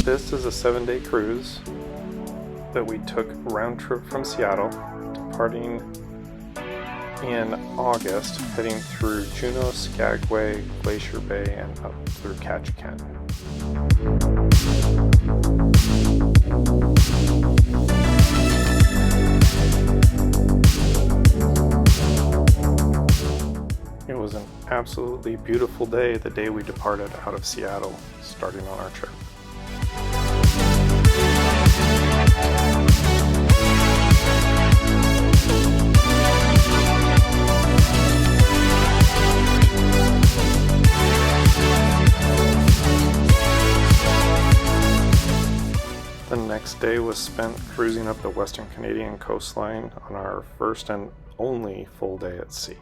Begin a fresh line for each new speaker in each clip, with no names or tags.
This is a 7-day cruise that we took round trip from Seattle, departing in August, heading through Juneau, Skagway, Glacier Bay, and up through Ketchikan. It was an absolutely beautiful day the day we departed out of Seattle, starting on our trip. The next day was spent cruising up the Western Canadian coastline on our first and only full day at sea.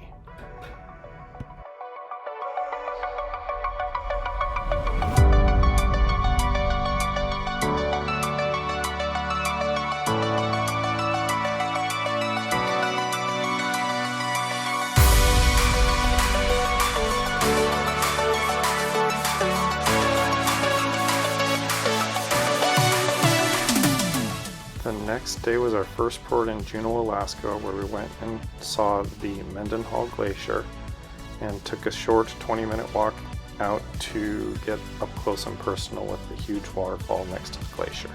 The next day was our first port in Juneau, Alaska, where we went and saw the Mendenhall Glacier and took a short 20-minute walk out to get up close and personal with the huge waterfall next to the glacier.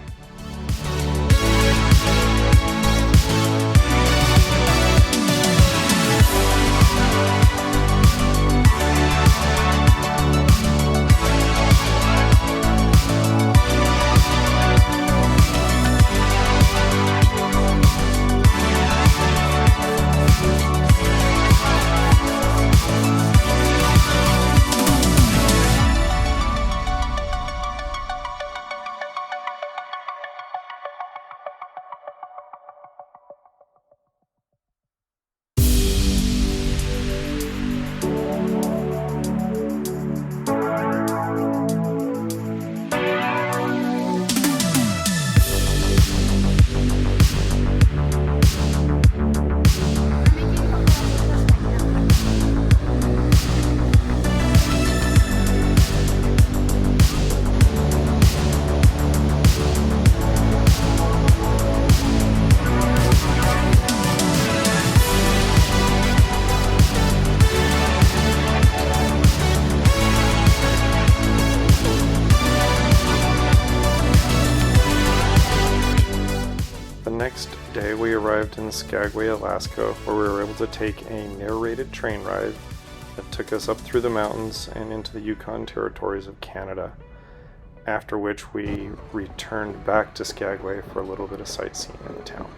Next day we arrived in Skagway, Alaska, where we were able to take a narrated train ride that took us up through the mountains and into the Yukon territories of Canada, after which we returned back to Skagway for a little bit of sightseeing in the town.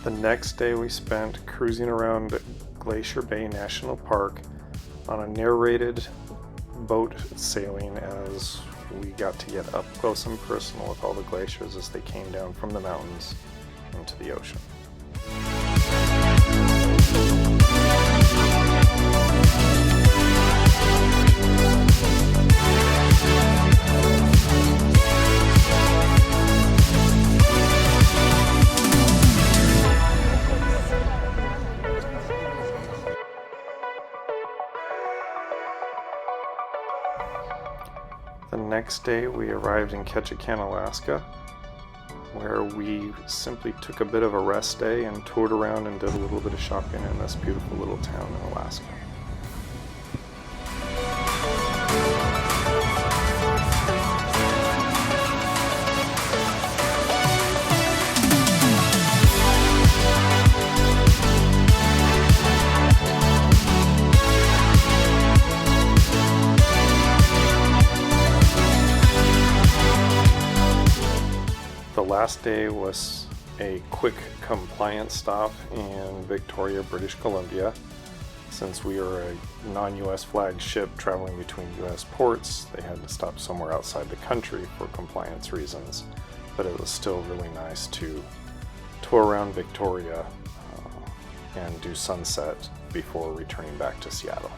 The next day we spent cruising around Glacier Bay National Park on a narrated boat sailing as we got to get up close and personal with all the glaciers as they came down from the mountains into the ocean. next day we arrived in Ketchikan, Alaska, where we simply took a bit of a rest day and toured around and did a little bit of shopping in this beautiful little town in Alaska. The last day was a quick compliance stop in Victoria, British Columbia. Since we are a non-US flagged ship traveling between US ports, they had to stop somewhere outside the country for compliance reasons. But it was still really nice to tour around Victoria and do sunset before returning back to Seattle.